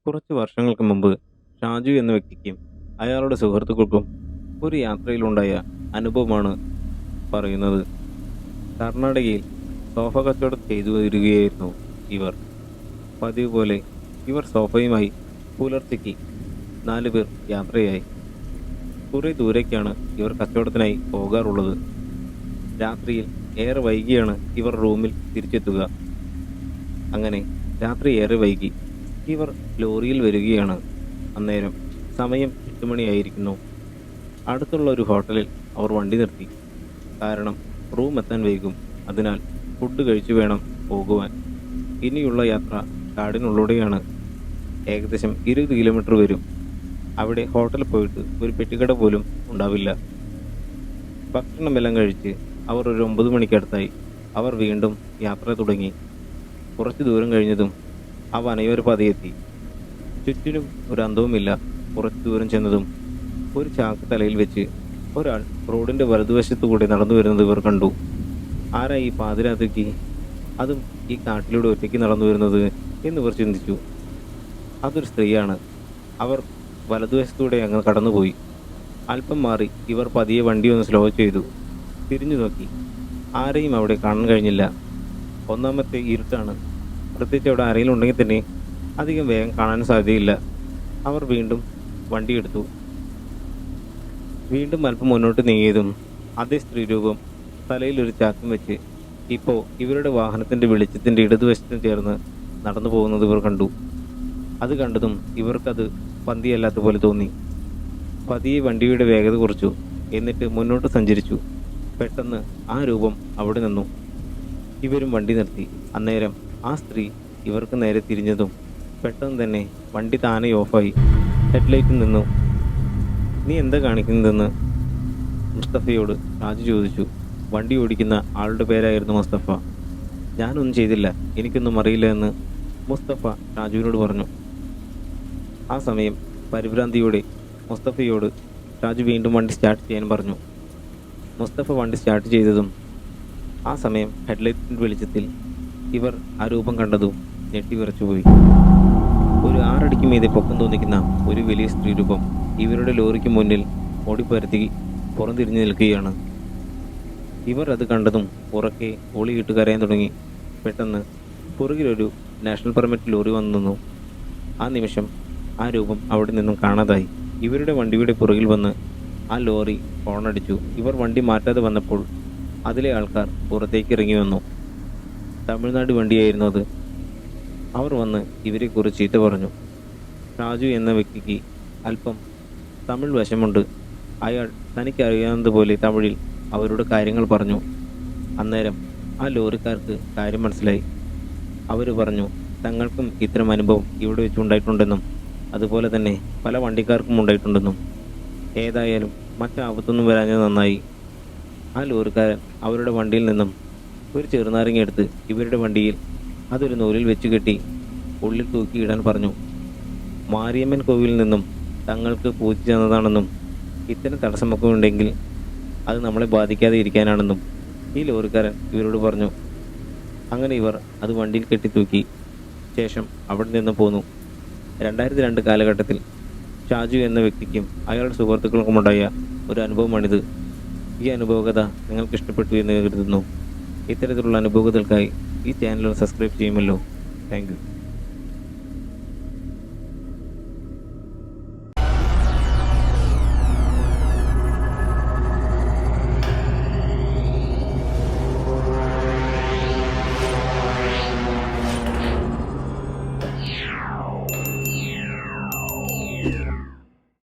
കുറച്ച് വർഷങ്ങൾക്ക് മുമ്പ് ഷാജു എന്ന വ്യക്തിക്കും അയാളുടെ സുഹൃത്തുക്കൾക്കും ഒരു യാത്രയിലുണ്ടായ അനുഭവമാണ് പറയുന്നത്. കർണാടകയിൽ സോഫ കച്ചവടം ചെയ്തു വരികയായിരുന്നു ഇവർ. പതിവ് പോലെ ഇവർ സോഫയുമായി പുലർച്ചയ്ക്ക് 4 പേർ യാത്രയായി. കുറേ ദൂരേക്കാണ് ഇവർ കച്ചവടത്തിനായി പോകാറുള്ളത്. രാത്രിയിൽ ഏറെ വൈകിയാണ് ഇവർ റൂമിൽ തിരിച്ചെത്തുക. അങ്ങനെ രാത്രി ഏറെ വൈകി ഇവർ ലോറിയിൽ വരികയാണ്. അന്നേരം സമയം 8 മണിയായിരിക്കുന്നു. അടുത്തുള്ള ഒരു ഹോട്ടലിൽ അവർ വണ്ടി നിർത്തി. കാരണം റൂം എത്താൻ വൈകും. അതിനാൽ ഫുഡ് കഴിച്ചു വേണം പോകുവാൻ. ഇനിയുള്ള യാത്ര കാടിനുള്ളിലൂടെയാണ്. ഏകദേശം 20 കിലോമീറ്റർ വരും. അവിടെ ഹോട്ടലിൽ പോയിട്ട് ഒരു പെട്ടിക്കട പോലും ഉണ്ടാവില്ല. ഭക്ഷണമെല്ലാം കഴിച്ച് അവർ ഒരു 9 മണിക്കടുത്തായി അവർ വീണ്ടും യാത്ര തുടങ്ങി. കുറച്ച് ദൂരം കഴിഞ്ഞതും ആ വനയോര പാതയെത്തി. ചുറ്റിനും ഒരു അന്തവുമില്ല. കുറച്ച് ദൂരം ചെന്നതും ഒരു ചാക്ക് തലയിൽ വെച്ച് ഒരാൾ റോഡിൻ്റെ വലതുവശത്തു കൂടെ നടന്നു വരുന്നത് ഇവർ കണ്ടു. ആരാ ഈ പാതിരാത്രിക്ക്, അതും ഈ കാട്ടിലൂടെ ഒറ്റയ്ക്ക് നടന്നു വരുന്നത് എന്നിവർ ചിന്തിച്ചു. അതൊരു സ്ത്രീയാണ്. അവർ വലതുവശത്തൂടെ അങ്ങ് കടന്നുപോയി. അല്പം മാറി ഇവർ പതിയെ വണ്ടി ഒന്ന് സ്ലോ ചെയ്തു. തിരിഞ്ഞു നോക്കി. ആരെയും അവിടെ കാണാൻ കഴിഞ്ഞില്ല. ഒന്നാമത്തെ ഇരുട്ടാണ്. പ്രത്യേകിച്ച് അവിടെ ആരെങ്കിലും ഉണ്ടെങ്കിൽ തന്നെ അധികം വേഗം കാണാൻ സാധ്യതയില്ല. അവർ വീണ്ടും വണ്ടിയെടുത്തു. വീണ്ടും അല്പം മുന്നോട്ട് നീങ്ങിയതും അതേ സ്ത്രീരൂപം തലയിൽ ഒരു ചാക്കും വെച്ച് ഇപ്പോൾ ഇവരുടെ വാഹനത്തിൻ്റെ വെളിച്ചത്തിൻ്റെ ഇടതുവശത്തും ചേർന്ന് നടന്നു പോകുന്നത് ഇവർ കണ്ടു. അത് കണ്ടതും ഇവർക്കത് പന്തിയല്ലാത്ത പോലെ തോന്നി. പതിയെ വണ്ടിയുടെ വേഗത കുറച്ചു. എന്നിട്ട് മുന്നോട്ട് സഞ്ചരിച്ചു. പെട്ടെന്ന് ആ രൂപം അവിടെ നിന്നു. ഇവരും വണ്ടി നിർത്തി. അന്നേരം ആ സ്ത്രീ ഇവർക്ക് നേരെ തിരിഞ്ഞതും പെട്ടെന്ന് തന്നെ വണ്ടി താനെ ഓഫായി. ഹെഡ്ലൈറ്റിൽ നിന്നു. നീ എന്താ കാണിക്കുന്നതെന്ന് മുസ്തഫയോട് ഷാജു ചോദിച്ചു. വണ്ടി ഓടിക്കുന്ന ആളുടെ പേരായിരുന്നു മുസ്തഫ. ഞാനൊന്നും ചെയ്തില്ല, എനിക്കൊന്നും അറിയില്ല എന്ന് മുസ്തഫ ഷാജുവിനോട് പറഞ്ഞു. ആ സമയം പരിഭ്രാന്തിയോടെ മുസ്തഫയോട് ഷാജു വീണ്ടും വണ്ടി സ്റ്റാർട്ട് ചെയ്യാൻ പറഞ്ഞു. മുസ്തഫ വണ്ടി സ്റ്റാർട്ട് ചെയ്തതും ആ സമയം ഹെഡ്ലൈറ്റിൻ്റെ വെളിച്ചത്തിൽ ഇവർ ആ രൂപം കണ്ടതും ഞെട്ടിവിറച്ചുപോയി. ഒരു 6 അടിക്ക് മീതെ പൊക്കം തോന്നിക്കുന്ന ഒരു വലിയ സ്ത്രീരൂപം ഇവരുടെ ലോറിക്ക് മുന്നിൽ ഓടിപ്പരത്തി പുറംതിരിഞ്ഞു നിൽക്കുകയാണ്. ഇവർ അത് കണ്ടതും ഉറക്കെ ഓളിയിട്ട് കരയാൻ തുടങ്ങി. പെട്ടെന്ന് പുറകിലൊരു നാഷണൽ പെർമിറ്റ് ലോറി വന്നു നിന്നു. ആ നിമിഷം ആ രൂപം അവിടെ നിന്നും കാണാതായി. ഇവരുടെ വണ്ടിയുടെ പുറകിൽ വന്ന് ആ ലോറി ഹോണടിച്ചു. ഇവർ വണ്ടി മാറ്റാതെ വന്നപ്പോൾ അതിലെ ആൾക്കാർ പുറത്തേക്ക് ഇറങ്ങി വന്നു. തമിഴ്നാട് വണ്ടിയായിരുന്നു അത്. അവർ വന്ന് ഇവരെക്കുറിച്ച് ചീത്ത പറഞ്ഞു. ഷാജു എന്ന വ്യക്തിക്ക് അല്പം തമിഴ് വശമുണ്ട്. അയാൾ തനിക്കറിയാവുന്നതുപോലെ തമിഴിൽ അവരുടെ കാര്യങ്ങൾ പറഞ്ഞു. അന്നേരം ആ ലോറിക്കാർക്ക് കാര്യം മനസ്സിലായി. അവർ പറഞ്ഞു തങ്ങൾക്കും ഇത്തരം അനുഭവം ഇവിടെ വെച്ചുണ്ടായിട്ടുണ്ടെന്നും അതുപോലെ തന്നെ പല വണ്ടിക്കാർക്കും ഉണ്ടായിട്ടുണ്ടെന്നും. ഏതായാലും മറ്റാപത്തൊന്നും വരാഞ്ഞത് നന്നായി. ആ ലോറിക്കാരൻ അവരുടെ വണ്ടിയിൽ നിന്നും ഒരു ചെറുനാരങ്ങ എടുത്ത് ഇവരുടെ വണ്ടിയിൽ അതൊരു നൂലിൽ വെച്ച് കെട്ടി ഉള്ളിൽ തൂക്കിയിടാൻ പറഞ്ഞു. മാരിയമ്മൻ കോവിലിൽ നിന്നും തങ്ങൾക്ക് പൂജ ചെന്നതാണെന്നും ഇത്തരം തടസ്സമൊക്കെ ഉണ്ടെങ്കിൽ അത് നമ്മളെ ബാധിക്കാതെ ഇരിക്കാനാണെന്നും ഈ ലോറിക്കാരൻ ഇവരോട് പറഞ്ഞു. അങ്ങനെ ഇവർ അത് വണ്ടിയിൽ കെട്ടിത്തൂക്കി. ശേഷം അവിടെ നിന്ന് പോന്നു. 2002 കാലഘട്ടത്തിൽ ഷാജു എന്ന വ്യക്തിക്കും അയാളുടെ സുഹൃത്തുക്കൾക്കുമുണ്ടായ ഒരു അനുഭവമാണിത്. ഈ അനുഭവകഥ നിങ്ങൾക്ക് ഇഷ്ടപ്പെട്ടു എന്ന് കരുതുന്നു. ഇത്തരത്തിലുള്ള അനുഭവങ്ങൾക്കായി ഈ ചാനൽ സബ്സ്ക്രൈബ് ചെയ്യുമല്ലോ. Thank you.